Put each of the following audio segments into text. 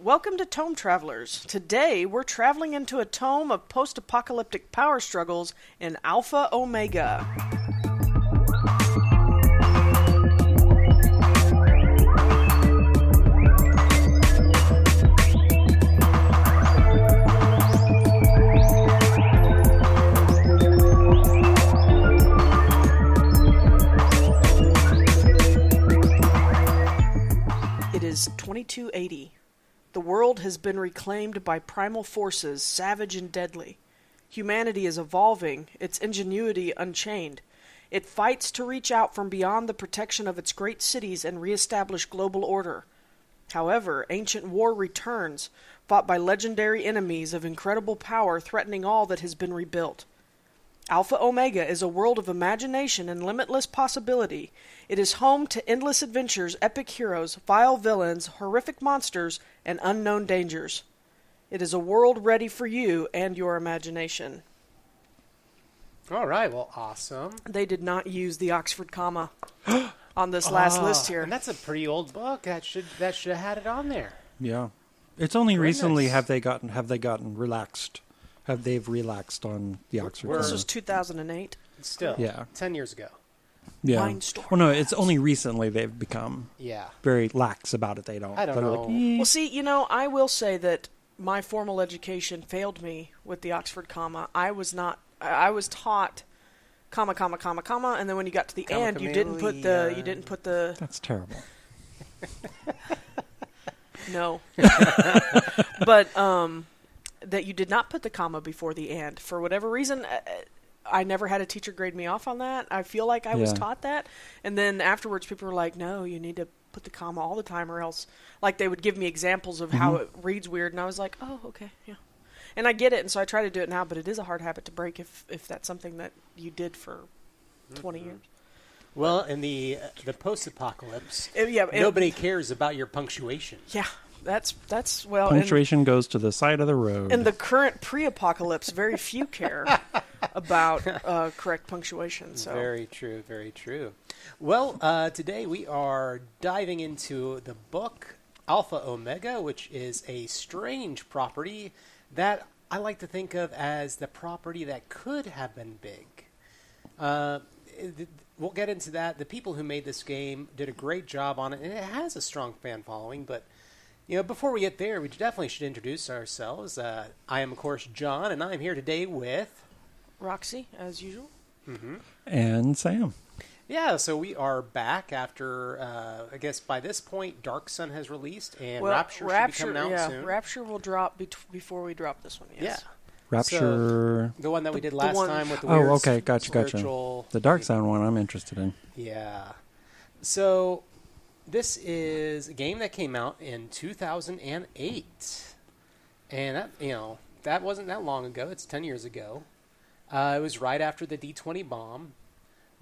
Welcome to Tome Travelers. Today, we're traveling into a tome of post-apocalyptic power struggles in Alpha Omega. It is 2280. The world has been reclaimed by primal forces, savage and deadly. Humanity is evolving, its ingenuity unchained. It fights to reach out from beyond the protection of its great cities and reestablish global order. However, ancient war returns, fought by legendary enemies of incredible power threatening all that has been rebuilt. Alpha Omega is a world of imagination and limitless possibility. It is home to endless adventures, epic heroes, vile villains, horrific monsters, and unknown dangers. It is a world ready for you and your imagination. All right, well, awesome. They did not use the Oxford comma on this last list here. And that's a pretty old book. That should have had it on there. Yeah, it's only recently have they gotten relaxed. They've relaxed on the Oxford. This was 2008. Still, yeah, 10 years ago. Yeah. Mindstorm Well, no, Labs. it's only recently they've become very lax about it. I don't know. Well, see, I will say that my formal education failed me with the Oxford comma. I was taught comma, comma, comma, comma, and then when you got to the end, you didn't put the. That's terrible. No. But that you did not put the comma before the and. For whatever reason, I never had a teacher grade me off on that. I feel like I was taught that. And then afterwards, people were like, no, you need to put the comma all the time or else. Like, they would give me examples of how it reads weird, and I was like, oh, okay, yeah. And I get it, and so I try to do it now, but it is a hard habit to break if that's something that you did for 20 years. Well, in the post-apocalypse, nobody cares about your punctuation. Yeah. That's well. Punctuation goes to the side of the road. In the current pre-apocalypse, very few care about correct punctuation. So Very true, very true. Well, today we are diving into the book Alpha Omega, which is a strange property that I like to think of as the property that could have been big. We'll get into that. The people who made this game did a great job on it, and it has a strong fan following, but before we get there, we definitely should introduce ourselves. I am, of course, John, and I'm here today with Roxy, as usual. Mm-hmm. And Sam. Yeah, so we are back after, I guess by this point, Dark Sun has released, and Rapture should be coming out soon. Rapture will drop before we drop this one, yes. Yeah. Rapture. So, the one that we did last time with the weird okay, gotcha. spiritual... The Dark Sun one I'm interested in. Yeah. So... This is a game that came out in 2008, and that wasn't that long ago. It's 10 years ago. It was right after the D20 bomb.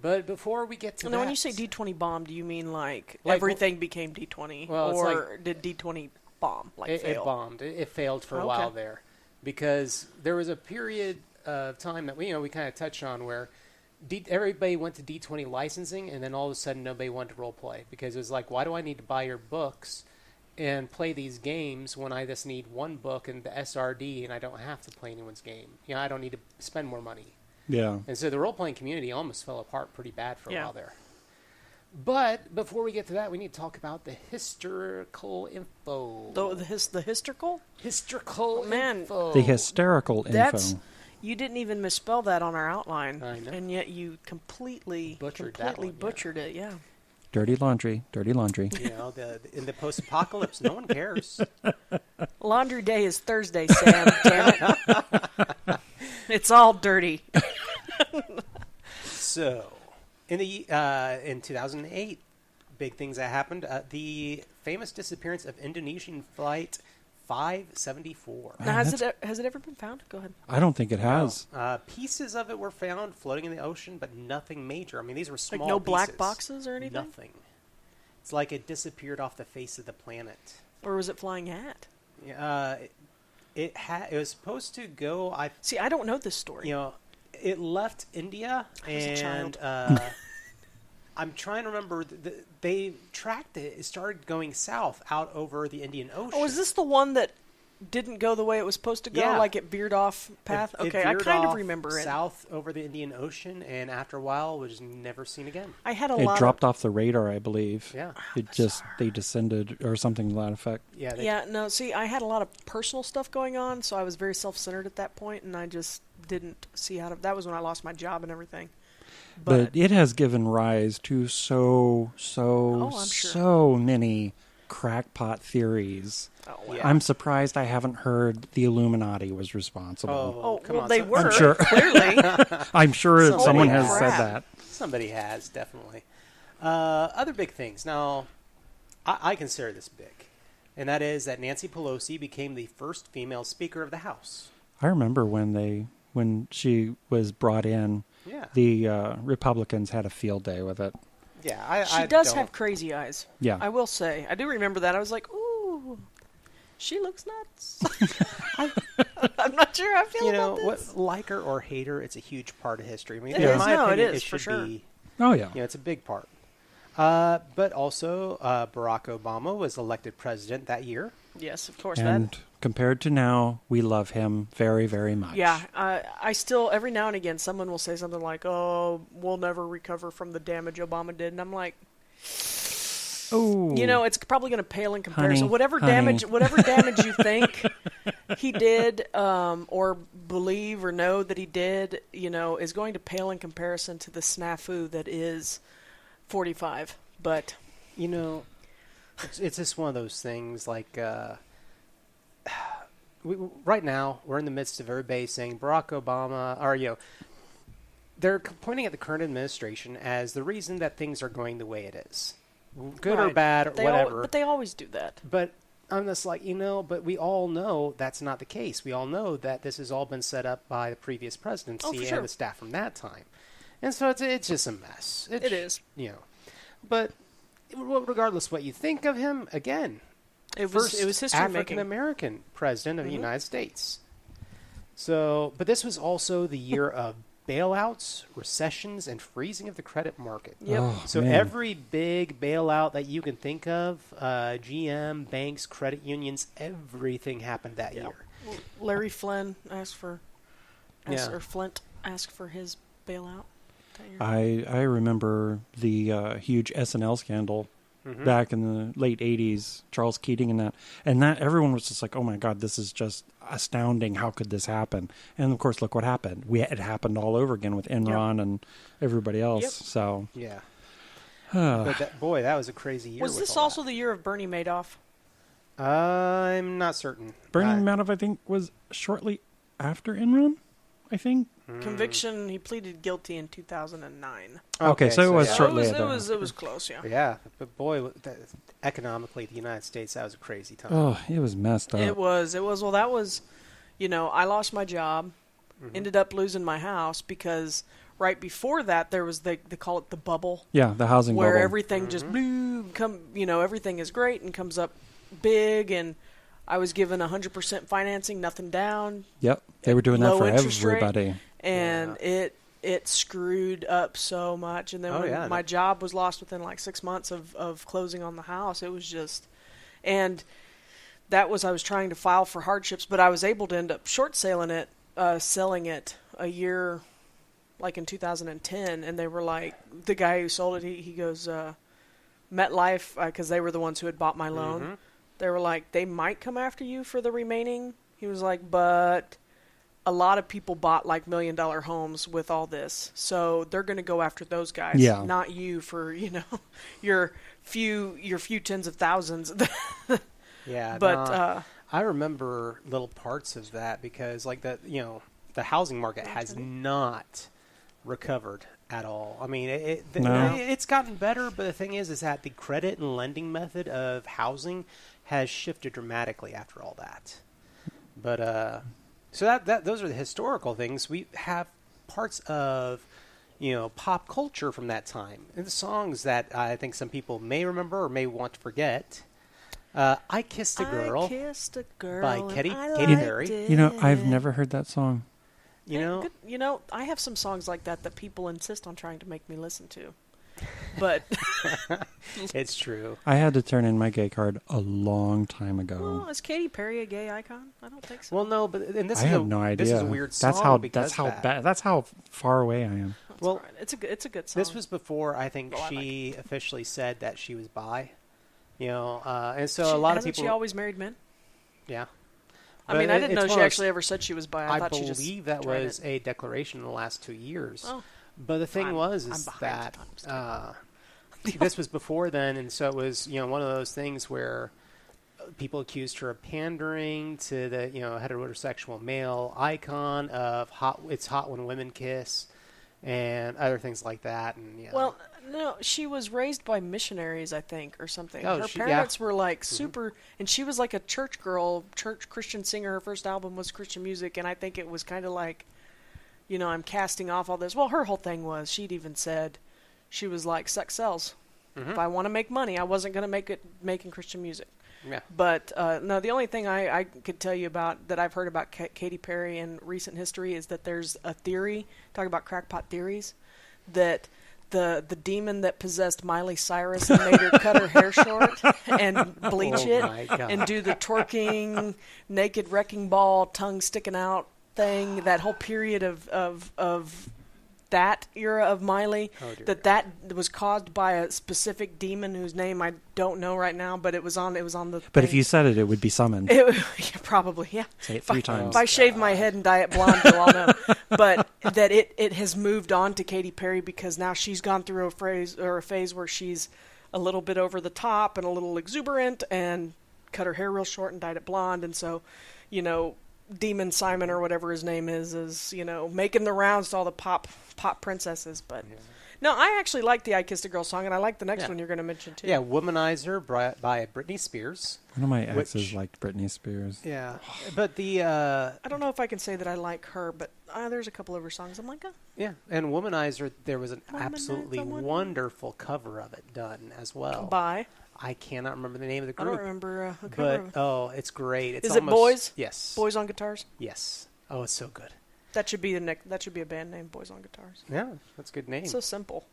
But before we get to that... when you say D20 bomb, do you mean like everything became D20? Well, or did D20 bomb, fail? It bombed. It failed for a while there. Because there was a period of time that we kind of touched on where... everybody went to D20 licensing, and then all of a sudden nobody wanted to role play because it was like, why do I need to buy your books and play these games when I just need one book and the SRD and I don't have to play anyone's game? I don't need to spend more money. Yeah. And so the role playing community almost fell apart pretty bad for a while there. But before we get to that, we need to talk about the historical info. The historical? Historical info. The hysterical info. You didn't even misspell that on our outline, I know. and yet you completely butchered it. Yeah. Dirty laundry. In the post-apocalypse, no one cares. Laundry day is Thursday, Sam. Damn it! It's all dirty. So, in 2008, big things that happened. The famous disappearance of Indonesian flight 574. Now, has it ever been found? Go ahead. I don't think it has. No. Pieces of it were found floating in the ocean, but nothing major. I mean, these were small Like no pieces. black boxes or anything? Nothing. It's like it disappeared off the face of the planet. Or was it flying at? It was supposed to go... See, I don't know this story. It left India I was a child. I'm trying to remember. They tracked it. It started going south out over the Indian Ocean. Oh, is this the one that didn't go the way it was supposed to go? Yeah. Like it veered off path? It Okay, I veered kind of off remember it. south over the Indian Ocean, and after a while, was never seen again. I had a It lot dropped off the radar, I believe. Yeah. They descended or something to that effect. Yeah. No, see, I had a lot of personal stuff going on, so I was very self-centered at that point, and I just didn't see how to... That was when I lost my job and everything. But it has given rise to so I'm sure. many crackpot theories. Oh, wow. Yeah. I'm surprised I haven't heard the Illuminati was responsible. Oh, come well, on. they were, I'm sure. clearly. I'm sure that someone has crap. said that. Somebody has, definitely. Other big things. Now, I consider this big, and that is that Nancy Pelosi became the first female Speaker of the House. I remember when she was brought in, Yeah. the Republicans had a field day with it. Yeah, She does have crazy eyes. Yeah. I will say. I do remember that. I was like, ooh, she looks nuts. I'm not sure how I feel about this. Like her or hate her, it's a huge part of history. I mean, It in is. my No, it opinion, is, it for should sure. be. Oh, yeah. It's a big part. But also, Barack Obama was elected president that year. Yes, of course. And compared to now, we love him very, very much. Yeah, I still, every now and again, someone will say something like, oh, we'll never recover from the damage Obama did. And I'm like, Oh. it's probably going to pale in comparison. Honey, Whatever damage you think he did, or believe or know that he did, is going to pale in comparison to the snafu that is 45. But it's just one of those things. Like right now, we're in the midst of everybody saying Barack Obama, or they're pointing at the current administration as the reason that things are going the way it is. Good or Right. bad or whatever. But they always do that. But I'm just like, but we all know that's not the case. We all know that this has all been set up by the previous presidency for sure. and the staff from that time. And so it's just a mess. It is. But regardless what you think of him, again, It was history African making. American president of the United States. So, but this was also the year of bailouts, recessions, and freezing of the credit market. Yep. Oh, So man. every big bailout that you can think of, GM, banks, credit unions, everything happened that year. Larry Flynn asked for, Yeah. or Flint asked for his bailout that year. I remember the huge SNL scandal back in the late 80s, Charles Keating and that everyone was just like, oh my God, this is just astounding. How could this happen? And of course, look what happened. It happened all over again with Enron and everybody else. Yep. So, Yeah. But that was a crazy year. Was with this all also the year of Bernie Madoff? that. I'm not certain. Bernie Madoff, I think, was shortly after Enron, I think. Conviction. He pleaded guilty in 2009. Okay, so it was yeah. shortly it after. was close. Yeah. Yeah, but boy, economically, the United States, that was a crazy time. Oh, it was messed up. It was. Well, that was. I lost my job. Ended up losing my house because right before that there was they call it the bubble. Yeah, the housing where bubble. everything just everything is great and comes up big, and I was given 100% financing, nothing down. Yep, they were doing that low for interest rate, everybody. and it screwed up so much. And then when my job was lost within like 6 months of closing on the house, it was just, and that was, I was trying to file for hardships, but I was able to end up selling it a year, like in 2010, and they were like, the guy who sold it, he goes, MetLife, because they were the ones who had bought my loan. They were like, they might come after you for the remaining. He was like, but a lot of people bought like $1 million homes with all this, so they're going to go after those guys, not you for your few tens of thousands. Yeah, but I remember little parts of that because like the housing market has not recovered at all. I mean, it's gotten better, but the thing is that the credit and lending method of housing has shifted dramatically after all that. But so that those are the historical things. We have parts of pop culture from that time and the songs that I think some people may remember or may want to forget. I Kissed a Girl, by Katy Perry. I've never heard that song. I have some songs like that people insist on trying to make me listen to. But It's true. I had to turn in my gay card a long time ago. well, is Katy Perry a gay icon? I don't think so. Well, no, but and this I is have no idea. This is a weird song. That's how far away I am. That's well, all right. It's a good song. This was before I think Oh, I she officially said that she was bi. And so a lot of hasn't people. she always married men? Yeah. I mean, I didn't know it's she one of actually ever said she was bi. I thought she just believe that tried was it. a declaration in the last 2 years. Oh. But the thing I'm is behind that the times. this was before then, and so it was one of those things where people accused her of pandering to the heterosexual male icon of it's hot when women kiss, and other things like that. And Well, no, she was raised by missionaries, I think, or something. Oh, Her she- parents were like Mm-hmm. super, and she was like a church girl, church Christian singer. Her first album was Christian music, and I think it was kind of like, I'm casting off all this. Well, her whole thing was, she'd even said, she was like, sex sells. Mm-hmm. If I want to make money, I wasn't going to make it making Christian music. yeah. But no, the only thing I could tell you about that I've heard about Katy Perry in recent history is that there's a theory, talking about crackpot theories, that the demon that possessed Miley Cyrus and made her cut her hair short and bleach Oh it my God. and do the twerking, naked wrecking ball, tongue sticking out thing, that whole period of that era of Miley, Oh, dear that was caused by a specific demon whose name I don't know right now, but it was on the But if thing. you said it, it would be summoned. Yeah, probably, yeah. Say it 3 times. If I shave my head and dye it blonde, you'll all know. But that it has moved on to Katy Perry because now she's gone through a phase where she's a little bit over the top and a little exuberant and cut her hair real short and dyed it blonde. And so, Demon Simon or whatever his name is making the rounds to all the pop princesses. But no, I actually like the I Kissed a Girl song, and I like the next one you're going to mention too. Yeah, Womanizer by Britney Spears. One of my exes Which- liked Britney Spears. Yeah, but the I don't know if I can say that I like her, but there's a couple of her songs I'm like, oh. yeah, and Womanizer, there was an Womanizer, absolutely wonderful cover of it done as well. Bye. I cannot remember the name of the I group. don't remember a cover But of it's great. It's Is it almost, Boys? Yes. Boys on Guitars. Yes. Oh, it's so good. That should be that should be a band name, Boys on Guitars. Yeah, that's a good name. It's so simple.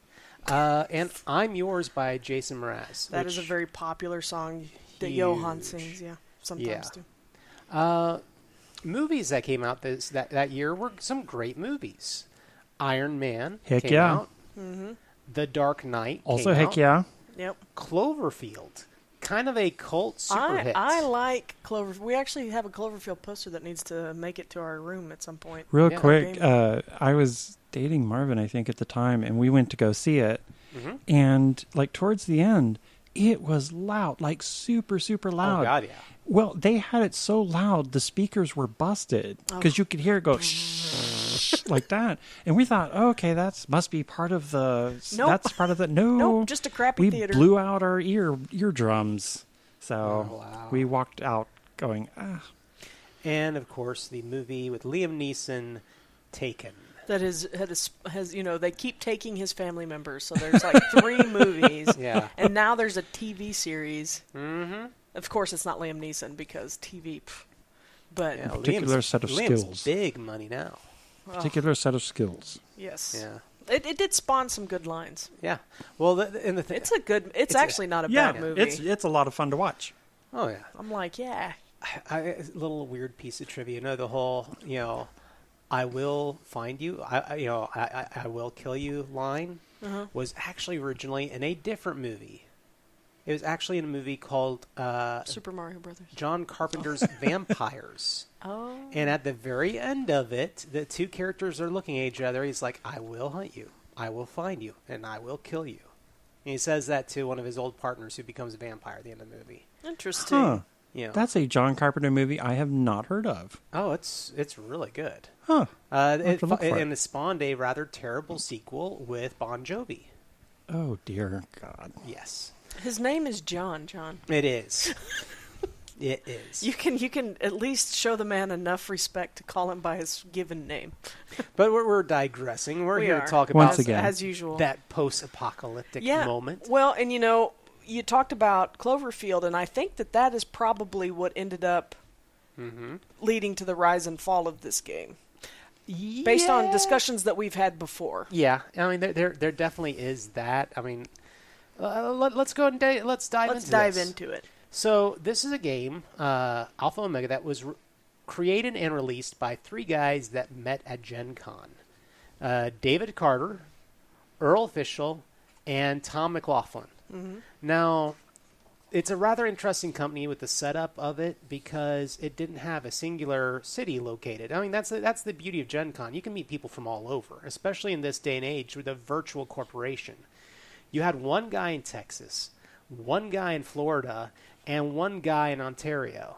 And I'm Yours by Jason Mraz. That is a very popular song that Huge. Johann sings. Yeah, sometimes Yeah. too. Movies that came out that year were some great movies. Iron Man Heck came yeah. out. Mm-hmm. The Dark Knight Also, came heck out. yeah. Yep. Cloverfield. Kind of a cult super hit. I like Cloverfield. We actually have a Cloverfield poster that needs to make it to our room at some point. Real Yeah. quick, I was dating Marvin, I think, at the time, and we went to go see it. Mhm. And, like, towards the end, it was loud, like, super, super loud. Oh, God, yeah. Well, they had it so loud, the speakers were busted because you could hear it go like that. And we thought, oh, okay, that must be part of the. Nope. That's part of the. No, Nope, just a crappy we theater. blew out our eardrums. So Oh, wow. we walked out going, ah. And, of course, the movie with Liam Neeson, Taken. That has they keep taking his family members. So there's like 3 movies. Yeah. And now there's a TV series. Mm-hmm. Of course, it's not Liam Neeson because TV. But Yeah, particular set of Liam's skills. big money now. Particular set of skills. yes, Yeah. it did spawn some good lines. Yeah. Well, and the thing. It's actually not a Yeah, bad movie. it's a lot of fun to watch. Oh, yeah. I'm like, yeah. A little weird piece of trivia. The whole, I will find you, I will kill you line Uh-huh. was actually originally in a different movie. It was actually in a movie called Super Mario Brothers. John Carpenter's Vampires. Oh. And at the very end of it, the 2 characters are looking at each other. He's like, I will hunt you, I will find you, and I will kill you. And he says that to one of his old partners who becomes a vampire at the end of the movie. Interesting. Huh. That's That's a John Carpenter movie I have not heard of. Oh, it's really good. Huh. It to look for it. and it spawned a rather terrible sequel with Bon Jovi. Oh, dear God. Yes, His name is John. it is. It is. You can at least show the man enough respect to call him by his given name. But we're digressing. We're We here are. to talk Once about again. as usual. that post-apocalyptic moment. Well, and you talked about Cloverfield, and I think that is probably what ended up Mm-hmm. leading to the rise and fall of this game. based on discussions that we've had before. Yeah, I mean, there definitely is that. I mean, let's go and let's dive into it. So this is a game, Alpha Omega, that was created and released by three guys that met at Gen Con. David Carter, Earl Fishel, and Tom McLaughlin. Mm-hmm. Now, it's a rather interesting company with the setup of it because it didn't have a singular city located. I mean, that's the beauty of Gen Con. You can meet people from all over, especially in this day and age with a virtual corporation. You had one guy in Texas, one guy in Florida, and one guy in Ontario.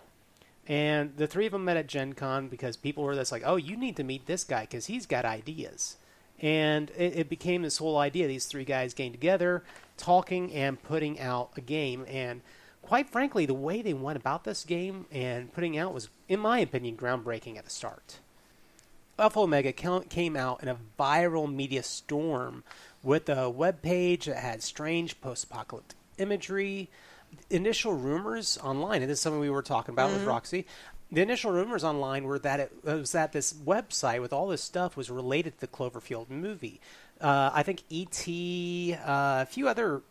And the three of them met at Gen Con because people were just like, oh, you need to meet this guy because he's got ideas. And it became this whole idea. These three guys getting together, talking, and putting out a game. And quite frankly, the way they went about this game and putting out was, in my opinion, groundbreaking at the start. Alpha Omega came out in a viral media storm with a webpage that had strange post-apocalyptic imagery. Initial rumors online, and this is something we were talking about with Roxy, the initial rumors online were that it was that this website with all this stuff was related to the Cloverfield movie. I think E.T., a few other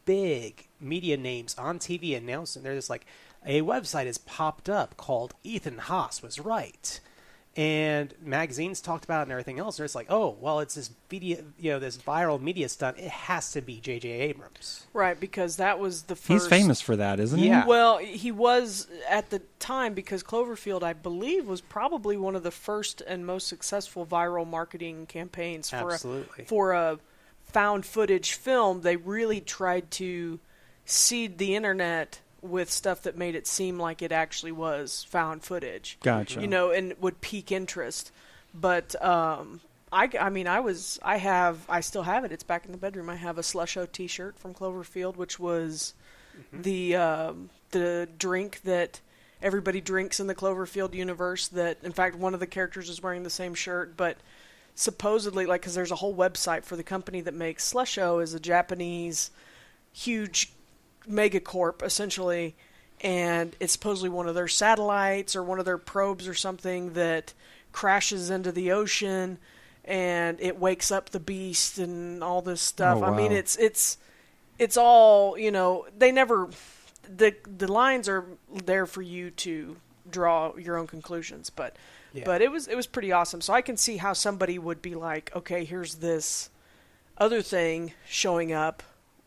big media names on TV announced, and they're just like, a website has popped up called Ethan Haas Was Right. And magazines talked about it and everything else. And it's like, oh, well, it's this media, this viral media stunt. It has to be J.J. Abrams. Right, because that was the first... He's famous for that, isn't he? Yeah. Well, he was at the time because Cloverfield, I believe, was probably one of the first and most successful viral marketing campaigns for a found footage film. They really tried to seed the internet with stuff that made it seem like it actually was found footage. Gotcha. And would pique interest. But I still have it. It's back in the bedroom. I have a Slusho T-shirt from Cloverfield, which was the drink that everybody drinks in the Cloverfield universe. That, in fact, one of the characters is wearing the same shirt, but supposedly, because there's a whole website for the company that makes Slusho, is a Japanese huge megacorp essentially, and it's supposedly one of their satellites or one of their probes or something that crashes into the ocean and it wakes up the beast and all this stuff. Oh, wow. I mean, it's all, they never, the lines are there for you to draw your own conclusions, but it was pretty awesome. So I can see how somebody would be like, okay, here's this other thing showing up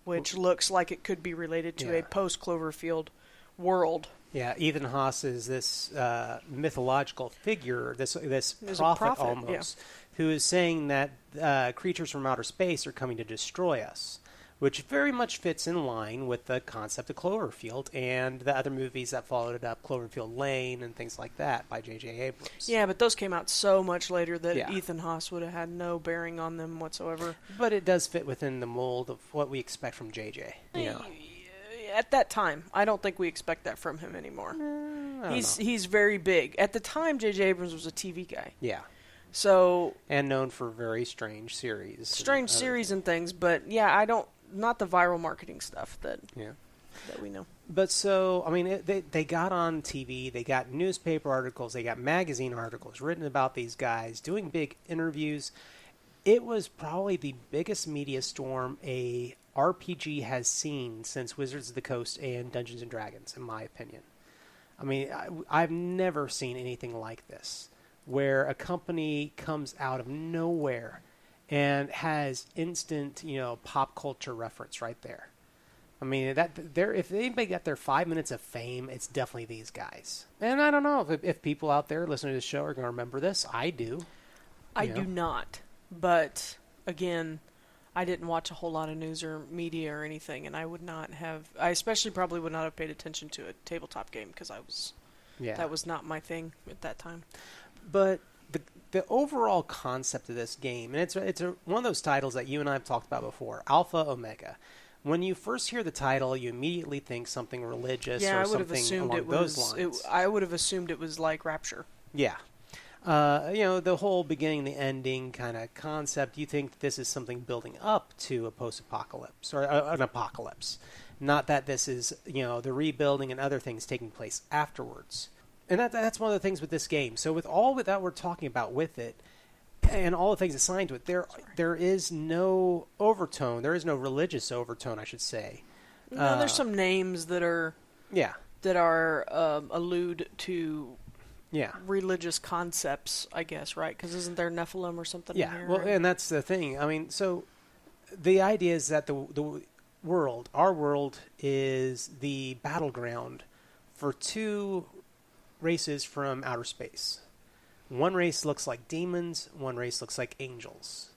which looks like it could be related to a post-Cloverfield world. Yeah, Ethan Haas is this mythological figure, this prophet almost, who is saying that creatures from outer space are coming to destroy us, which very much fits in line with the concept of Cloverfield and the other movies that followed it up, Cloverfield Lane and things like that by J.J. Abrams. Yeah, but those came out so much later that Ethan Haas would have had no bearing on them whatsoever. But it does fit within the mold of what we expect from J.J. At that time, I don't think we expect that from him anymore. He's very big. At the time, J.J. Abrams was a TV guy. Yeah. So and known for very strange series. Strange series and things, but not the viral marketing stuff that we know. But so, I mean, they got on TV, they got newspaper articles, they got magazine articles written about these guys, doing big interviews. It was probably the biggest media storm a RPG has seen since Wizards of the Coast and Dungeons & Dragons, in my opinion. I mean, I've never seen anything like this, where a company comes out of nowhere and has instant, pop culture reference right there. I mean, if anybody got their 5 minutes of fame, it's definitely these guys. And I don't know if people out there listening to the show are going to remember this. I do. I do not. But, again, I didn't watch a whole lot of news or media or anything, and I especially probably would not have paid attention to a tabletop game because that was not my thing at that time. But the overall concept of this game, and it's one of those titles that you and I have talked about before, Alpha Omega. When you first hear the title, you immediately think something religious or something along those lines. I would have assumed it was like Rapture. Yeah. The whole beginning, the ending kind of concept, you think this is something building up to a post-apocalypse or an apocalypse. Not that this is, the rebuilding and other things taking place afterwards. And that's one of the things with this game. So with all that we're talking about with it, and all the things assigned to it. There is no overtone. There is no religious overtone, I should say. No, there's some names that are allude to religious concepts, I guess, right? Because isn't there Nephilim or something? Yeah, in here, well, right? and that's the thing. I mean, so the idea is that the world, our world, is the battleground for two races from outer space. One race looks like demons, one race looks like angels.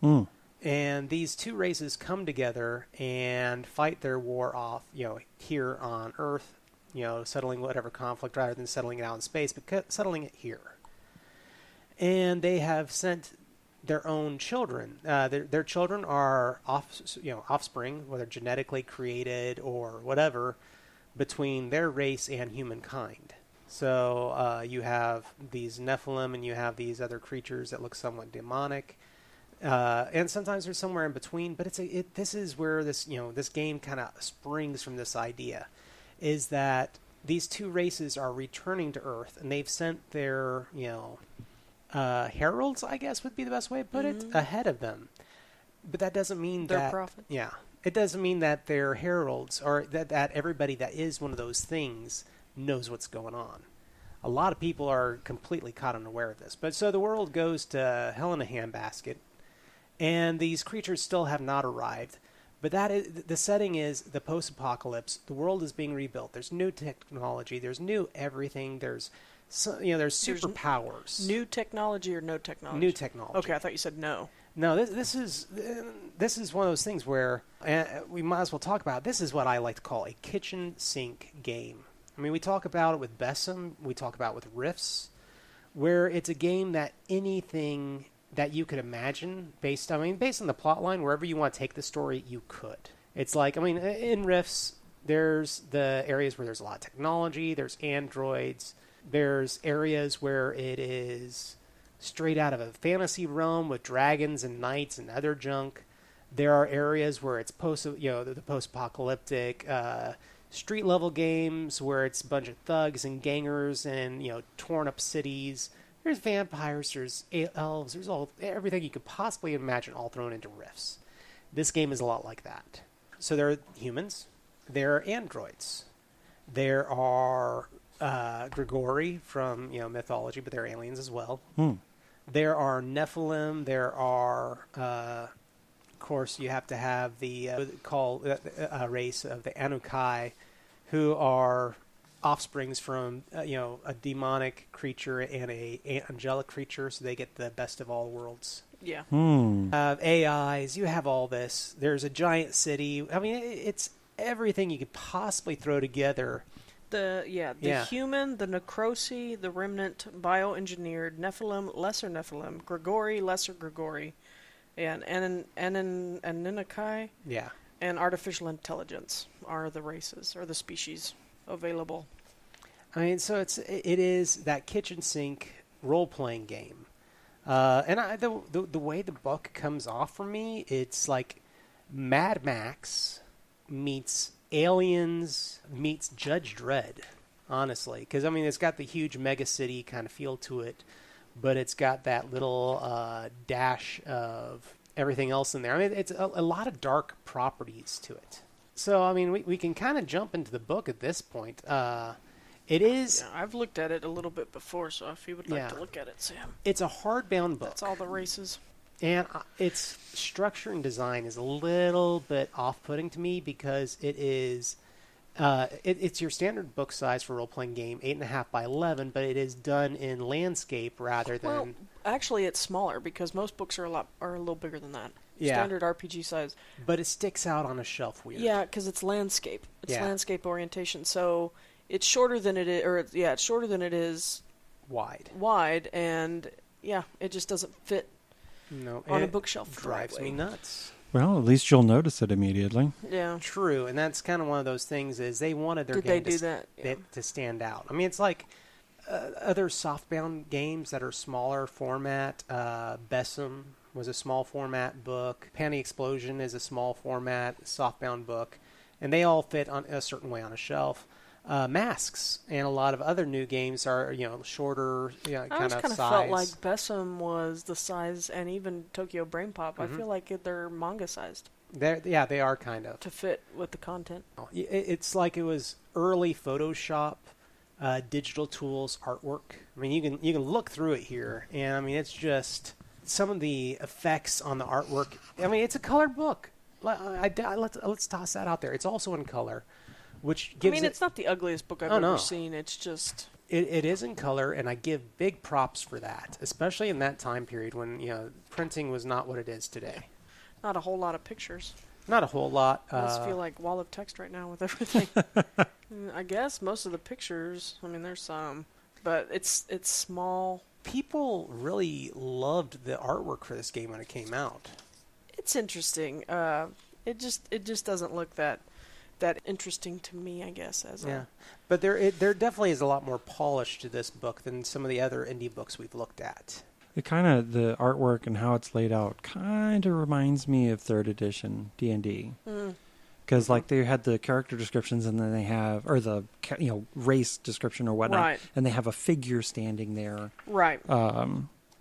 And these two races come together and fight their war off, here on Earth, settling whatever conflict rather than settling it out in space, but settling it here. And they have sent their own children. Their children are offspring, whether genetically created or whatever, between their race and humankind. So you have these Nephilim and you have these other creatures that look somewhat demonic, and sometimes they're somewhere in between. But this is where this game kind of springs from. This idea is that these two races are returning to Earth, and they've sent their heralds, I guess would be the best way to put it, ahead of them. But that doesn't mean they're prophets. Yeah, it doesn't mean that they're heralds or that everybody that is one of those things knows what's going on. A lot of people are completely caught unaware of this. But so the world goes to hell in a handbasket, and these creatures still have not arrived. But the setting is the post-apocalypse. The world is being rebuilt. There's new technology. There's new everything. There's superpowers. New technology or no technology? New technology. Okay, I thought you said no. No, this is one of those things where we might as well talk about. This is what I like to call a kitchen sink game. I mean, we talk about it with Besom, we talk about it with Rifts, where it's a game that anything that you could imagine based on the plot line, wherever you want to take the story, you could. It's like, in Rifts, there's the areas where there's a lot of technology, there's androids, there's areas where it is straight out of a fantasy realm with dragons and knights and other junk. There are areas where it's the post-apocalyptic, street level games where it's a bunch of thugs and gangers and torn up cities. There's vampires, there's elves, there's everything you could possibly imagine all thrown into Rifts. This game is a lot like that. So there are humans, there are androids, there are Grigori from mythology, but they're aliens as well. There are Nephilim, there are of course you have to have the race of the Anukai, who are offsprings from a demonic creature and a angelic creature, so they get the best of all worlds. Yeah. AIs, you have all this. There's a giant city. It's everything you could possibly throw together. The human, the Necrosi, the remnant, bioengineered, Nephilim, lesser Nephilim, Grigori, lesser Grigori, and Anunnaki. Yeah. And artificial intelligence are the races or the species available. So it is that kitchen sink role playing game, and the way the book comes off for me, it's like Mad Max meets Aliens meets Judge Dredd, honestly, because it's got the huge mega city kind of feel to it, but it's got that little dash of everything else in there. It's a lot of dark properties to it. So, we can kind of jump into the book at this point. It is... Yeah, I've looked at it a little bit before, so if you would like to look at it, Sam. It's a hardbound book. That's all the races. And its structure and design is a little bit off-putting to me because it is... it's your standard book size for a role-playing game, 8.5 by 11, but it is done in landscape rather than... Well, actually, it's smaller because most books are a little bigger than that. Yeah. Standard RPG size. But it sticks out on a shelf weird. Yeah, because it's landscape. It's landscape orientation. So it's shorter than it is, it's shorter than it is wide, and it just doesn't fit on a bookshelf. Drives me nuts. Well, at least you'll notice it immediately. Yeah. True, and that's kind of one of those things is they wanted their game to stand out. It's like other softbound games that are smaller format. Besom was a small format book. Panty Explosion is a small format softbound book, and they all fit on a certain way on a shelf. masks, and a lot of other new games are shorter, I kind of size. felt like Bessem was the size, and even Tokyo Brain Pop. I feel like they're manga sized. They are kind of to fit with the content. It's like it was early Photoshop, digital tools, artwork. I mean, you can look through it here, and I mean it's just some of the effects on the artwork. I mean, it's a colored book. Let's toss that out there. It's also in color, which gives it's not the ugliest book I've ever seen. It's just it is in color, and I give big props for that, especially in that time period when printing was not what it is today. Not a whole lot of pictures. Not a whole lot. I just feel like wall of text right now with everything. I guess most of the pictures, there's some, but it's small. People really loved the artwork for this game when it came out. It's interesting. It just doesn't look that interesting to me, I guess. But there definitely is a lot more polish to this book than some of the other indie books we've looked at. The artwork and how it's laid out kind of reminds me of 3rd edition D&D. Because they had the character descriptions, and then they have, or the race description or whatnot, right. And they have a figure standing there, right?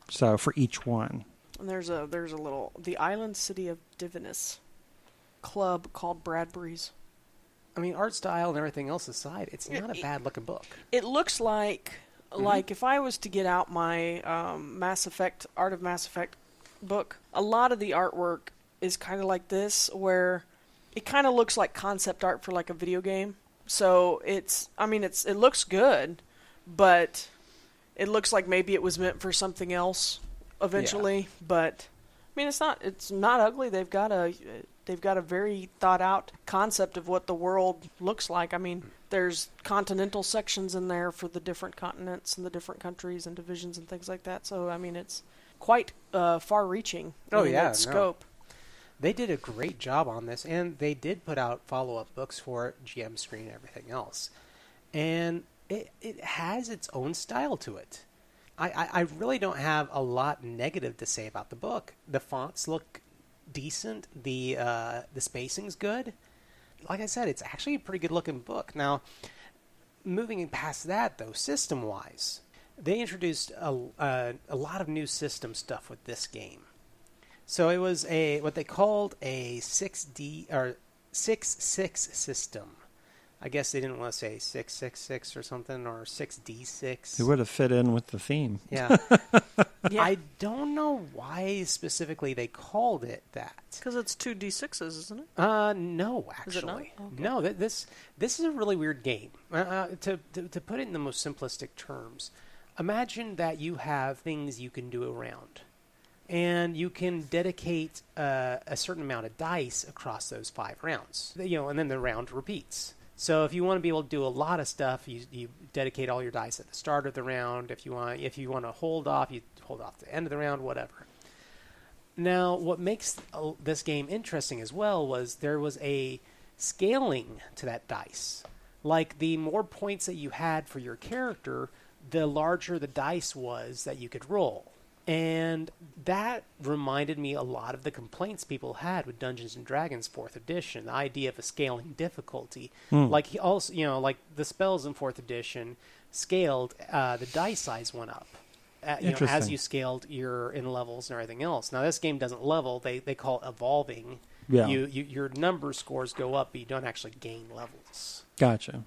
So for each one, and there's a little the Island City of Divinus club called Bradbury's. I mean, art style and everything else aside, it's not a bad looking book. It looks like if I was to get out my Art of Mass Effect book, a lot of the artwork is kind of like this, where it kind of looks like concept art for like a video game. So it looks good, but it looks like maybe it was meant for something else eventually. Yeah. But it's not ugly. They've got a very thought out concept of what the world looks like. There's continental sections in there for the different continents and the different countries and divisions and things like that. So it's quite far reaching in its scope. They did a great job on this, and they did put out follow-up books for it, GM Screen and everything else. And it has its own style to it. I really don't have a lot negative to say about the book. The fonts look decent. The spacing's good. Like I said, it's actually a pretty good-looking book. Now, moving past that, though, system-wise, they introduced a lot of new system stuff with this game. So it was what they called a 6D or 6-6 system. I guess they didn't want to say 666 or something, or 6D6. It would have fit in with the theme. Yeah. I don't know why specifically they called it that. Because it's 2D6s, isn't it? No, actually. Is it not? Okay. No, this is a really weird game. To put it in the most simplistic terms, imagine that you have things you can do around. And you can dedicate a certain amount of dice across those 5 rounds. And then the round repeats. So if you want to be able to do a lot of stuff, you dedicate all your dice at the start of the round. If you want to hold off, you hold off at the end of the round, whatever. Now, what makes this game interesting as well was there was a scaling to that dice. Like, the more points that you had for your character, the larger the dice was that you could roll. And that reminded me a lot of the complaints people had with Dungeons and Dragons 4th edition, the idea of a scaling difficulty. Like he also, like the spells in 4th edition scaled, the dice size went up. As you scaled in levels and everything else. Now this game doesn't level; they call it evolving. Yeah. Your number scores go up, but you don't actually gain levels. Gotcha.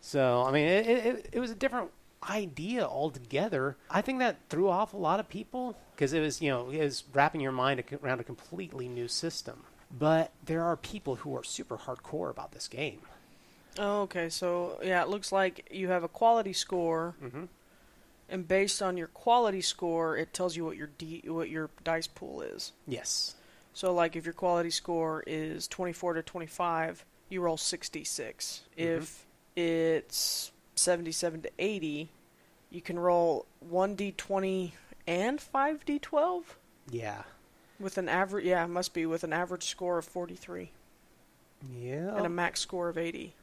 So it was a different idea altogether. I think that threw off a lot of people because it was wrapping your mind around a completely new system. But there are people who are super hardcore about this game. Oh, okay. So yeah, it looks like you have a quality score, and based on your quality score, it tells you what your dice pool is. Yes. So like if your quality score is 24 to 25, you roll 66. If it's 77 to 80, you can roll 1d20 and 5d12. Yeah. With an average, it must be with an average score of 43. Yeah. And a max score of 80.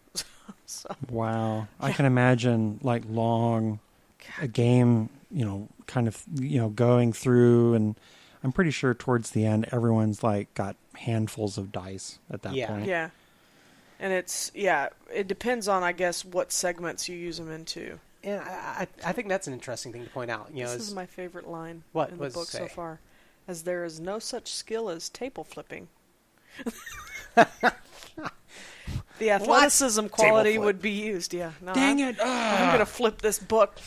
So, wow. Yeah. I can imagine a game, kind of, going through, and I'm pretty sure towards the end everyone's got handfuls of dice at that point. Yeah. And it depends on, I guess, what segments you use them into. And I think that's an interesting thing to point out. This is my favorite line in the book so far. As there is no such skill as table flipping. The athleticism quality would be used, yeah. No, Dang it! I'm going to flip this book.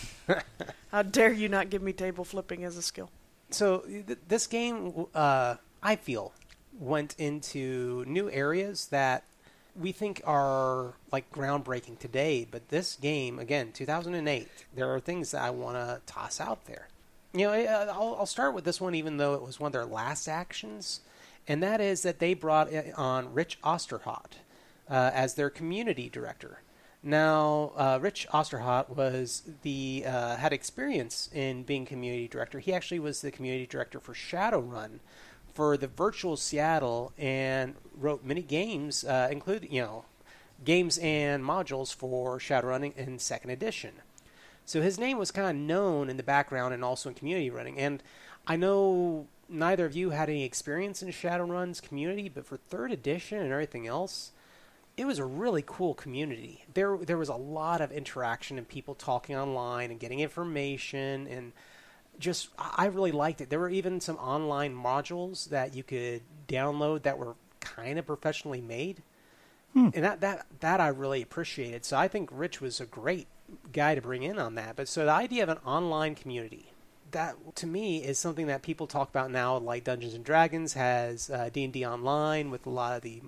How dare you not give me table flipping as a skill? So this game, I feel, went into new areas that we think are like groundbreaking today. But this game, again, 2008, there are things that I want to toss out there. I'll start with this one, even though it was one of their last actions, and that is that they brought on Rich Osterhott as their community director. Now, Rich Osterhott was had experience in being community director. He actually was the community director for Shadowrun for the virtual Seattle and wrote many games, including games and modules for Shadowrun in 2nd edition. So his name was kind of known in the background and also in community running. And I know neither of you had any experience in Shadowrun's community, but for 3rd edition and everything else, it was a really cool community. There was a lot of interaction and people talking online and getting information, and I really liked it. There were even some online modules that you could download that were kind of professionally made. And that I really appreciated. So I think Rich was a great guy to bring in on that. But so the idea of an online community, that to me is something that people talk about now, like Dungeons and Dragons has D&D Online with a lot of the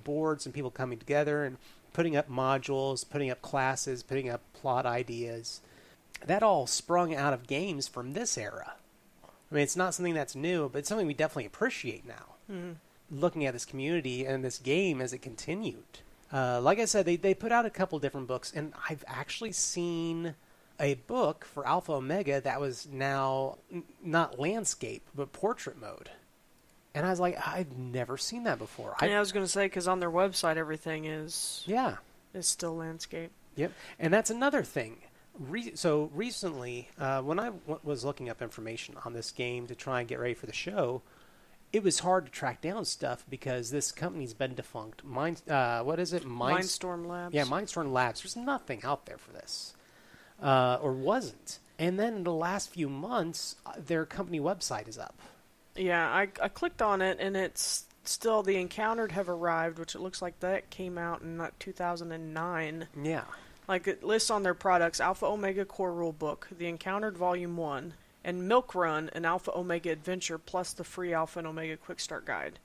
boards and people coming together and putting up modules, putting up classes, putting up plot ideas. That all sprung out of games from this era. I mean, it's not something that's new, but it's something we definitely appreciate now. Mm-hmm. Looking at this community and this game as it continued. Like I said, they put out a couple different books, and I've actually seen a book for Alpha Omega that was now not landscape, but portrait mode. And I was like, I've never seen that before. I was going to say, because on their website, everything is still landscape. Yep. And that's another thing. So recently, when I was looking up information on this game to try and get ready for the show, it was hard to track down stuff because this company's been defunct. What is it? Mindstorm Labs. Yeah, Mindstorm Labs. There's nothing out there for this. Or wasn't. And then in the last few months, their company website is up. Yeah, I clicked on it, and it's still The Encountered have arrived, which it looks like that came out in 2009. Yeah. Like, it lists on their products Alpha Omega Core Rulebook, The Encountered Volume 1, and Milk Run, an Alpha Omega Adventure, plus the free Alpha and Omega Quick Start Guide.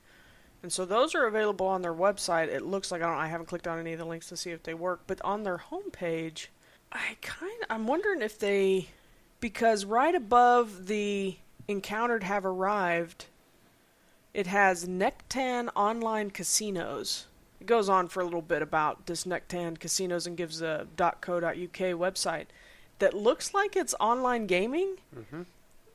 And so those are available on their website. It looks like, I haven't clicked on any of the links to see if they work, but on their homepage, I'm wondering if because right above the Encountered have arrived, it has Nectan Online Casinos. It goes on for a little bit about this Nectan Casinos and gives a .co.uk website that looks like it's online gaming,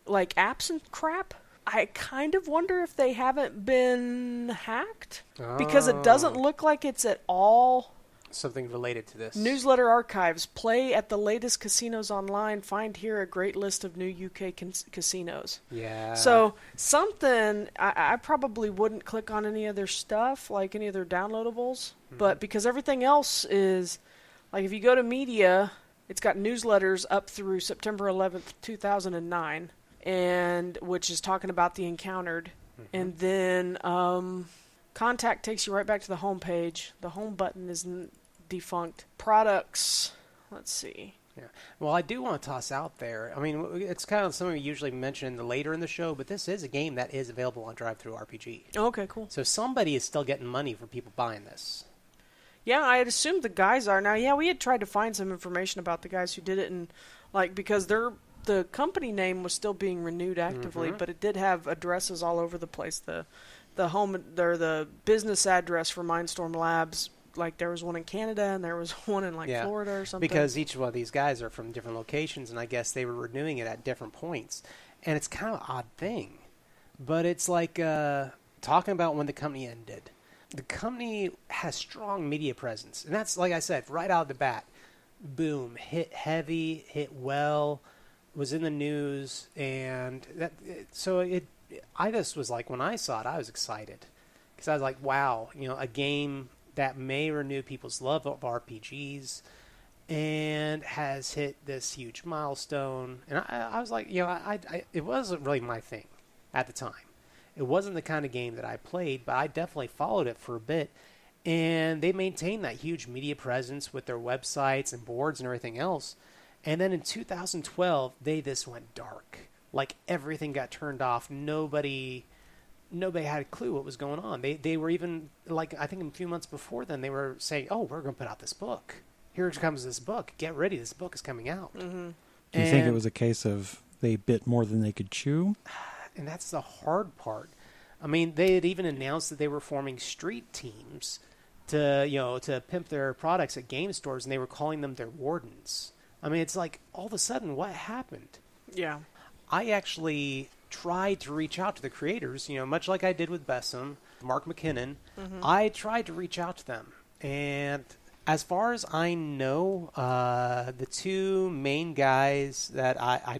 like apps and crap. I kind of wonder if they haven't been hacked, because it doesn't look like it's at all something related to this. Newsletter archives. Play at the latest casinos online. Find here a great list of new UK casinos. Yeah. So something, I probably wouldn't click on any of their stuff, like any of their downloadables, but because everything else is, like if you go to media, it's got newsletters up through September 11th, 2009, and which is talking about the Encountered. And then Contact takes you right back to the home page. The home button is defunct. Products, let's see. Yeah. Well, I do want to toss out there. I mean, it's kind of something we usually mention later in the show, but this is a game that is available on Drive-Thru RPG. Okay, cool. So somebody is still getting money for people buying this. Yeah, I had assumed the guys are. Now, yeah, we had tried to find some information about the guys who did it, and because the company name was still being renewed actively, but it did have addresses all over the place. The home, the business address for Mindstorm Labs, like there was one in Canada and there was one in Florida or something. Because each one of these guys are from different locations, and I guess they were renewing it at different points. And it's kind of an odd thing, but it's like talking about when the company ended. The company has strong media presence, and that's, like I said, right out of the bat. Boom, hit heavy, hit well, was in the news, and I just was like, when I saw it, I was excited. Because I was like, wow, a game that may renew people's love of RPGs and has hit this huge milestone. And I was like, it wasn't really my thing at the time. It wasn't the kind of game that I played, but I definitely followed it for a bit. And they maintained that huge media presence with their websites and boards and everything else. And then in 2012, this went dark. Like, everything got turned off. Nobody had a clue what was going on. They were even, like, I think a few months before then, they were saying, oh, we're going to put out this book. Here comes this book. Get ready. This book is coming out. Mm-hmm. Do you think it was a case of they bit more than they could chew? And that's the hard part. I mean, they had even announced that they were forming street teams to pimp their products at game stores, and they were calling them their wardens. I mean, it's like, all of a sudden, what happened? Yeah. I actually tried to reach out to the creators, much like I did with Bessem, Mark McKinnon. Mm-hmm. I tried to reach out to them. And as far as I know, the two main guys that I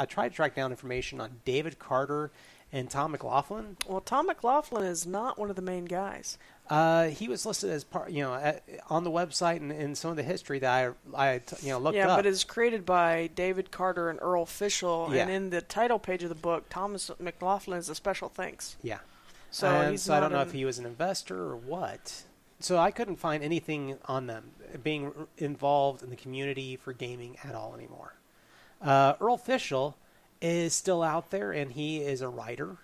tried to track down information on, David Carter and Tom McLaughlin. Well, Tom McLaughlin is not one of the main guys. He was listed as part, on the website and some of the history that I looked up. Yeah, but it's created by David Carter and Earl Fischel, and in the title page of the book, Thomas McLaughlin is a special thanks. Yeah. So I don't know if he was an investor or what. So I couldn't find anything on them being involved in the community for gaming at all anymore. Earl Fischel is still out there, and he is a writer.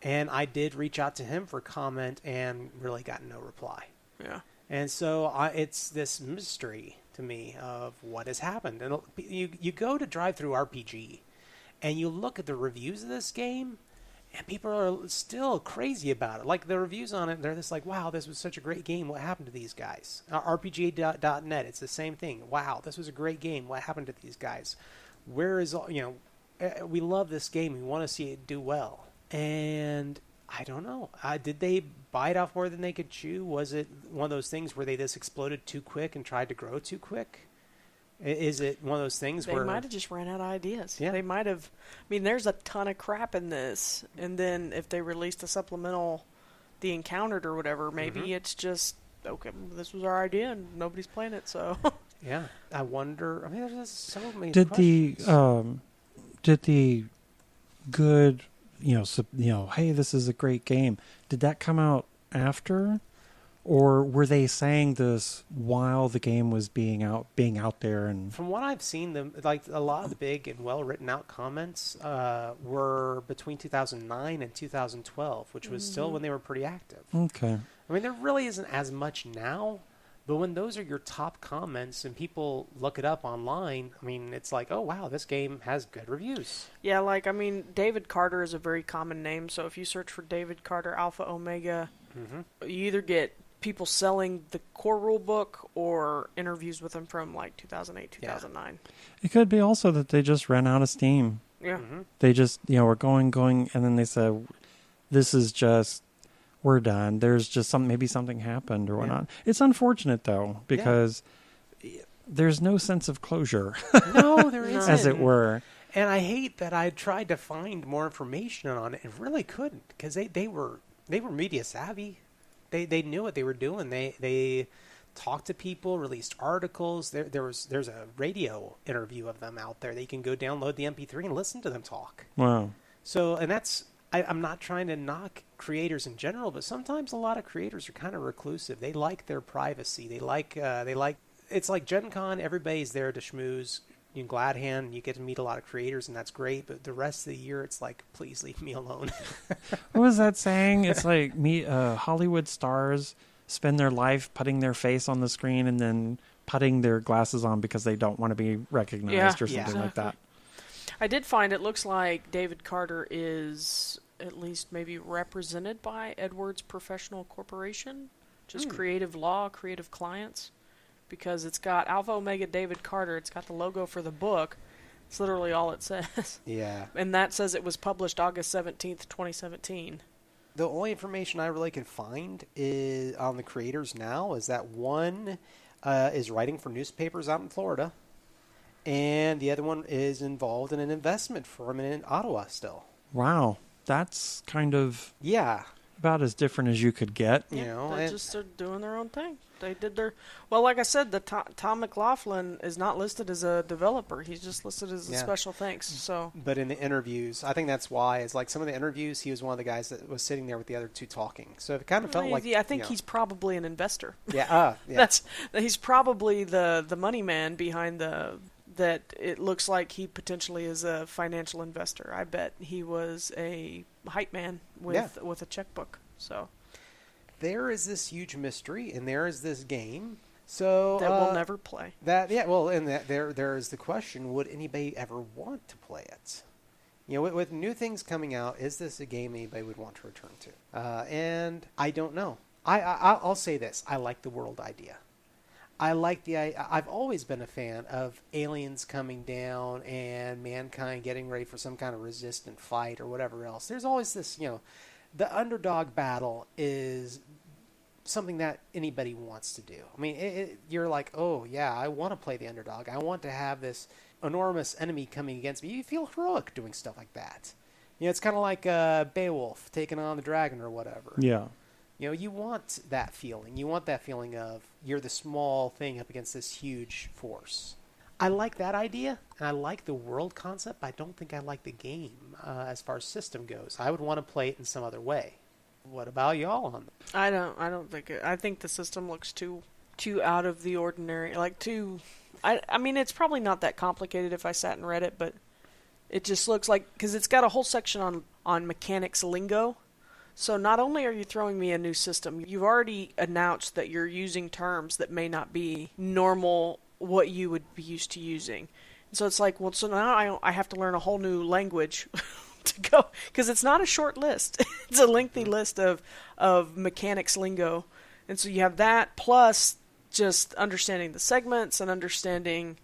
And I did reach out to him for comment and really got no reply. Yeah. And so it's this mystery to me of what has happened. And you go to Drive Through RPG, and you look at the reviews of this game, and people are still crazy about it. Like, the reviews on it, they're just like, wow, this was such a great game. What happened to these guys? RPG.net, it's the same thing. Wow, this was a great game. What happened to these guys? Where is all, we love this game. We want to see it do well. And I don't know. Did they bite off more than they could chew? Was it one of those things where they just exploded too quick and tried to grow too quick? Is it one of those things where... They might have just ran out of ideas. Yeah. They might have... I mean, there's a ton of crap in this. And then if they released a supplemental, The Encountered or whatever, maybe it's just, okay, this was our idea and nobody's playing it, so... Yeah. I wonder... I mean, there's just so many Did questions. Did the good... hey, this is a great game. Did that come out after, or were they saying this while the game was being out there? And from what I've seen, a lot of the big and well written out comments were between 2009 and 2012, which was still when they were pretty active. Okay. I mean, there really isn't as much now. But when those are your top comments and people look it up online, I mean, it's like, oh, wow, this game has good reviews. Yeah, David Carter is a very common name. So if you search for David Carter Alpha Omega, you either get people selling the core rule book or interviews with him from 2008, 2009. It could be also that they just ran out of steam. Yeah. They just, were going, and then they said, this is just... we're done. There's just maybe something happened or whatnot. Yeah. It's unfortunate though, because there's no sense of closure. No, there isn't. As it were. And I hate that I tried to find more information on it and really couldn't, because they were media savvy. They knew what they were doing. They talked to people, released articles. There's a radio interview of them out there that you can go download the MP3 and listen to them talk. Wow. So, and that's... I'm not trying to knock creators in general, but sometimes a lot of creators are kind of reclusive. They like their privacy. They like it's like Gen Con. Everybody's there to schmooze. You can glad hand. You get to meet a lot of creators, and that's great. But the rest of the year, it's like, please leave me alone. What was that saying? It's like Hollywood stars spend their life putting their face on the screen and then putting their glasses on because they don't want to be recognized or something like that. I did find it looks like David Carter is at least maybe represented by Edwards Professional Corporation, just creative law, creative clients, because it's got Alpha Omega David Carter. It's got the logo for the book. It's literally all it says. Yeah. And that says it was published August 17th, 2017. The only information I really could find is on the creators now is that one is writing for newspapers out in Florida. And the other one is involved in an investment firm in Ottawa still. Wow. That's kind of... Yeah. about as different as you could get. You know, they're doing their own thing. They did their... Well, like I said, the Tom McLaughlin is not listed as a developer. He's just listed as a special thanks. So, but in the interviews, I think that's why. It's like some of the interviews, he was one of the guys that was sitting there with the other two talking. So it kind of felt like... Yeah, I think he's probably an investor. Yeah, yeah. He's probably the money man behind that it looks like he potentially is a financial investor. I bet he was a hype man with a checkbook. So there is this huge mystery, and there is this game. So that we'll never play. And there is the question: would anybody ever want to play it? You know, with new things coming out, is this a game anybody would want to return to? And I don't know. I'll say this: I like the world idea. I've always been a fan of aliens coming down and mankind getting ready for some kind of resistant fight or whatever else. There's always this, the underdog battle is something that anybody wants to do. I mean, you're like, oh yeah, I want to play the underdog. I want to have this enormous enemy coming against me. You feel heroic doing stuff like that. It's kind of like Beowulf taking on the dragon or whatever. Yeah. You want that feeling. You want that feeling of you're the small thing up against this huge force. I like that idea, and I like the world concept. I don't think I like the game as far as system goes. I would want to play it in some other way. What about y'all on that? I don't think it. I think the system looks too out of the ordinary. Like too. I mean, it's probably not that complicated if I sat and read it, but it just looks like because it's got a whole section on mechanics lingo. So not only are you throwing me a new system, you've already announced that you're using terms that may not be normal what you would be used to using. And so it's like, well, so now I have to learn a whole new language to go, because it's not a short list. It's a lengthy list of mechanics lingo. And so you have that plus just understanding the segments and understanding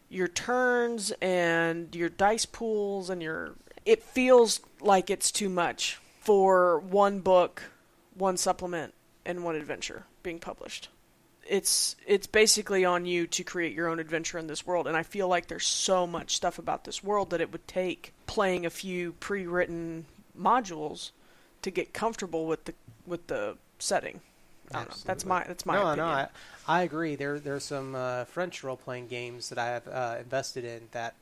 your turns and your dice pools and it feels like it's too much for one book, one supplement, and one adventure being published. It's basically on you to create your own adventure in this world, and I feel like there's so much stuff about this world that it would take playing a few pre-written modules to get comfortable with the setting. I don't know. That's my opinion. No, I agree. There's some French role-playing games that I have invested in that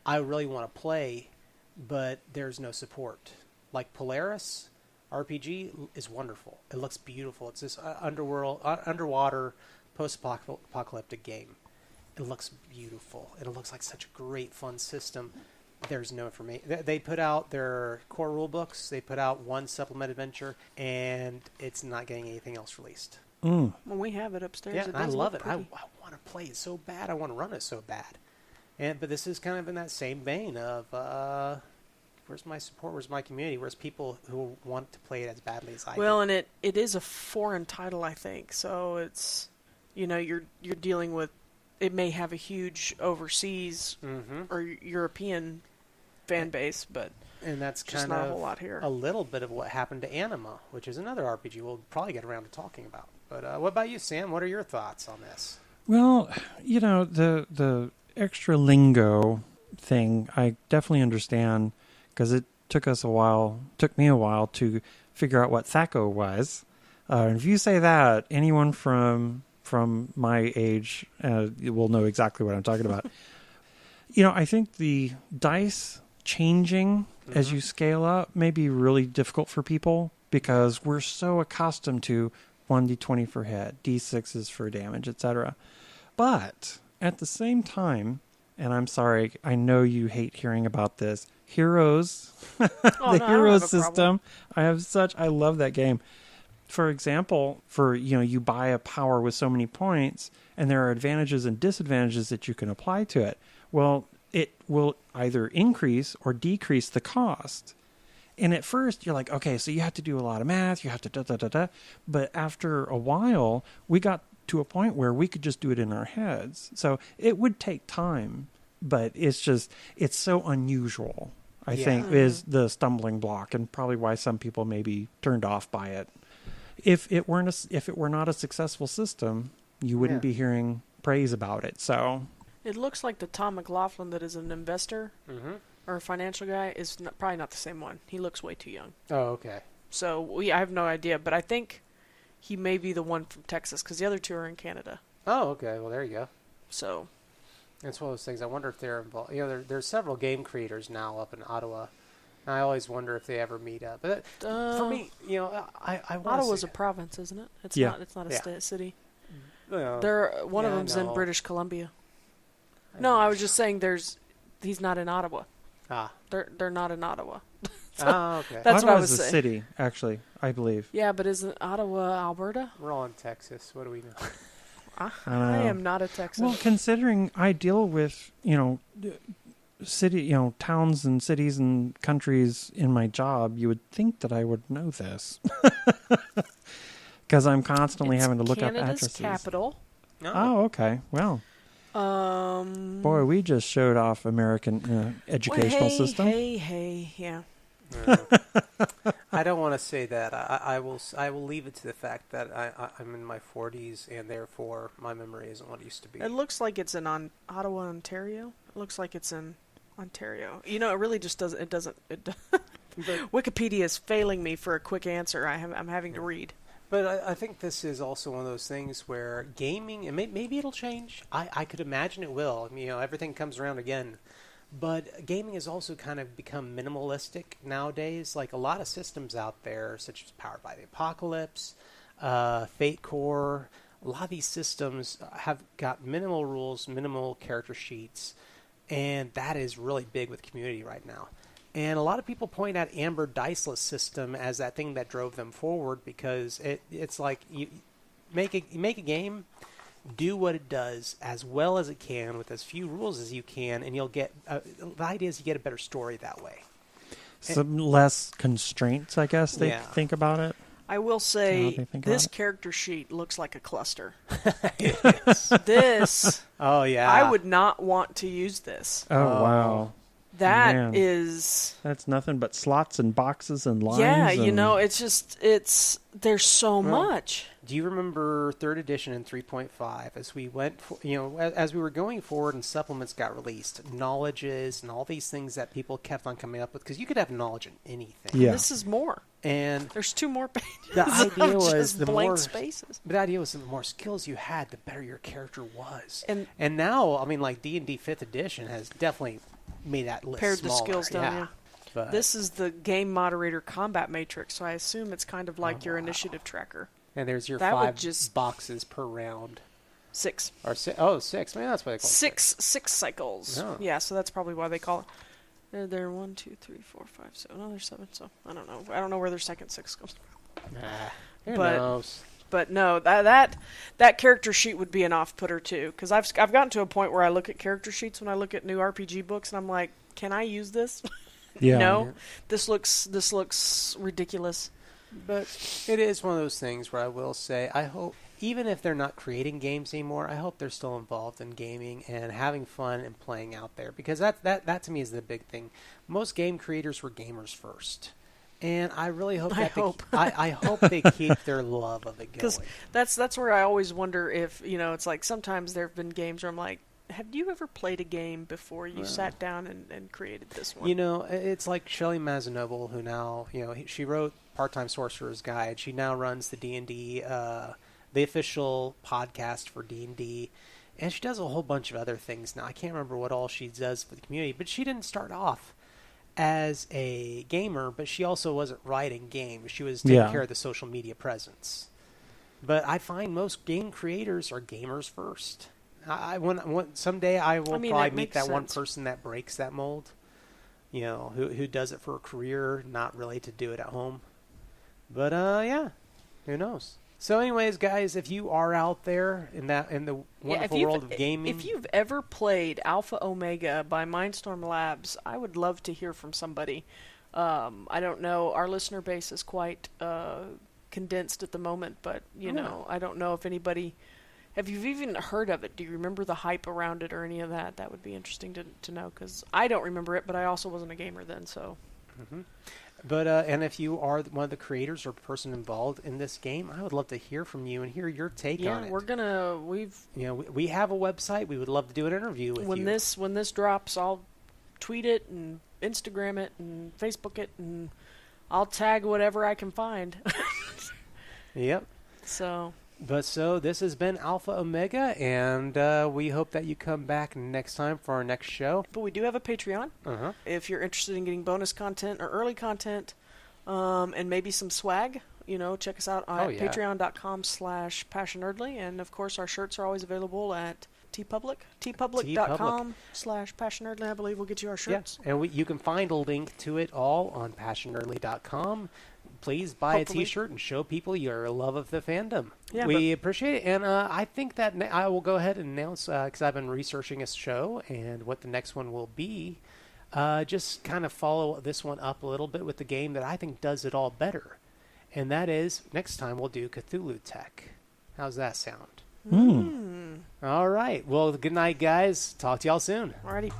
I really want to play, but there's no support. Like Polaris RPG is wonderful. It looks beautiful. It's this underwater post-apocalyptic game. It looks beautiful. It looks like such a great, fun system. There's no information. They put out their core rule books. They put out one supplement adventure, and it's not getting anything else released. Well, we have it upstairs. Yeah, it I love it. I pretty. want to play it so bad. I want to run it so bad. But this is kind of in that same vein of... where's my support? Where's my community? Where's people who want to play it as badly as I do? Well, and it is a foreign title, I think. So it's, you're dealing with, it may have a huge overseas or European fan base, but and that's just kind not of a whole lot here. A little bit of what happened to Anima, which is another RPG we'll probably get around to talking about. But what about you, Sam? What are your thoughts on this? Well, the extra lingo thing, I definitely understand. Because it took me a while to figure out what Thaco was. And if you say that, anyone from my age will know exactly what I'm talking about. I think the dice changing as you scale up may be really difficult for people because we're so accustomed to 1d20 for hit, d6s for damage, etc. But at the same time, and I'm sorry, I know you hate hearing about this, Heroes, Heroes system. I love that game. For example, you buy a power with so many points, and there are advantages and disadvantages that you can apply to it. Well, it will either increase or decrease the cost. And at first, you're like, okay, so you have to do a lot of math, you have to da-da-da-da. But after a while, we got to a point where we could just do it in our heads. So it would take time, but it's so unusual. I think is the stumbling block, and probably why some people may be turned off by it. If it were not a successful system, you wouldn't be hearing praise about it. So it looks like the Tom McLaughlin that is an investor or a financial guy is probably not the same one. He looks way too young. Oh, okay. So I have no idea, but I think he may be the one from Texas because the other two are in Canada. Oh, okay. Well, there you go. So it's one of those things. I wonder if they're involved. There's several game creators now up in Ottawa. And I always wonder if they ever meet up. But for me, I Ottawa's a province, isn't it? It's not. It's not a city. One of them's in British Columbia. No, I was just saying he's not in Ottawa. They're not in Ottawa. Okay. That's what I was saying. Ottawa's a city, actually, I believe. Yeah, but isn't Ottawa Alberta? We're all in Texas. What do we know? I am not a Texan. Well, considering I deal with, city, towns and cities and countries in my job, you would think that I would know this. Because I'm constantly having to look up addresses. Canada's capital. Oh, okay. Well. Boy, we just showed off American educational system. Yeah. I don't want to say that. I will leave it to the fact that I'm in my 40s and therefore my memory isn't what it used to be. It looks like it's in Ottawa, Ontario. It looks like it's in Ontario. It really just doesn't. It doesn't. Wikipedia is failing me for a quick answer. I'm having to read. But I think this is also one of those things where gaming, and maybe it'll change. I could imagine it will. Everything comes around again. But gaming has also kind of become minimalistic nowadays. Like a lot of systems out there, such as Powered by the Apocalypse, Fate Core, a lot of these systems have got minimal rules, minimal character sheets, and that is really big with community right now. And a lot of people point at Amber Diceless system as that thing that drove them forward because it's like you make a game, do what it does as well as it can with as few rules as you can, and you'll get the idea is you get a better story that way. Some less constraints, I guess they think about it. I will say this character sheet looks like a cluster. This. Oh yeah. I would not want to use this. Oh wow. That's nothing but slots and boxes and lines. Yeah, there's so much. Do you remember 3rd edition and 3.5 as we went, as we were going forward and supplements got released, knowledges and all these things that people kept on coming up with, because you could have knowledge in anything. Yeah. This is more. And there's 2 more pages. The idea was the blank spaces. But the idea was the more skills you had, the better your character was. And now, like D&D 5th edition has definitely made that list pared smaller. The skills down. Yeah. But this is the game moderator combat matrix, so I assume it's kind of like your initiative tracker. And there's your 5 boxes per round. 6. Or 6. Maybe that's what they call it. 6 cycles. Oh. Yeah, so that's probably why they call it. There are 1, 2, 3, 4, 5, 7. Oh, there's 7. So I don't know. I don't know where their second 6 comes from. Who knows? But no, that character sheet would be an off-putter too, because I've gotten to a point where I look at character sheets when I look at new RPG books, and I'm like, can I use this? Yeah. No, this looks ridiculous. But it is one of those things where I will say, I hope, even if they're not creating games anymore, I hope they're still involved in gaming and having fun and playing out there, because that to me is the big thing. Most game creators were gamers first. And I really hope I hope they keep their love of it going. Because that's where I always wonder if, it's like sometimes there have been games where I'm like, have you ever played a game before you sat down and created this one? It's like Shelley Mazanoble, who now, she wrote Part-Time Sorcerer's Guide. She now runs the D&D, the official podcast for D&D. And she does a whole bunch of other things now. I can't remember what all she does for the community, but she didn't start off as a gamer, but she also wasn't writing games. She was taking care of the social media presence. But I find most game creators are gamers first. Someday I will probably meet that one person that breaks that mold, who does it for a career, not really to do it at home. But who knows? So anyways, guys, if you are out there in the wonderful world of gaming, if you've ever played Alpha Omega by Mindstorm Labs, I would love to hear from somebody. I don't know, our listener base is quite condensed at the moment, but I don't know if anybody. Have you even heard of it? Do you remember the hype around it or any of that? That would be interesting to know, because I don't remember it, but I also wasn't a gamer then, so. Mm-hmm. But and if you are one of the creators or person involved in this game, I would love to hear from you and hear your take on it. Yeah, we have a website. We would love to do an interview with you. When this drops, I'll tweet it and Instagram it and Facebook it, and I'll tag whatever I can find. Yep. So this has been Alpha Omega, and we hope that you come back next time for our next show. But we do have a Patreon. Uh-huh. If you're interested in getting bonus content or early content, and maybe some swag, check us out at patreon.com/passionerdly. And, of course, our shirts are always available at TeePublic. TeePublic.com/passionerdly, I believe, will get you our shirts. Yeah, and you can find a link to it all on passionerdly.com. Please buy a T-shirt and show people your love of the fandom. Yeah, we appreciate it. And I think that I will go ahead and announce, because I've been researching a show and what the next one will be. Just kind of follow this one up a little bit with the game that I think does it all better. And that is, next time we'll do Cthulhu Tech. How's that sound? Mm. All right. Well, good night, guys. Talk to y'all soon. Alrighty.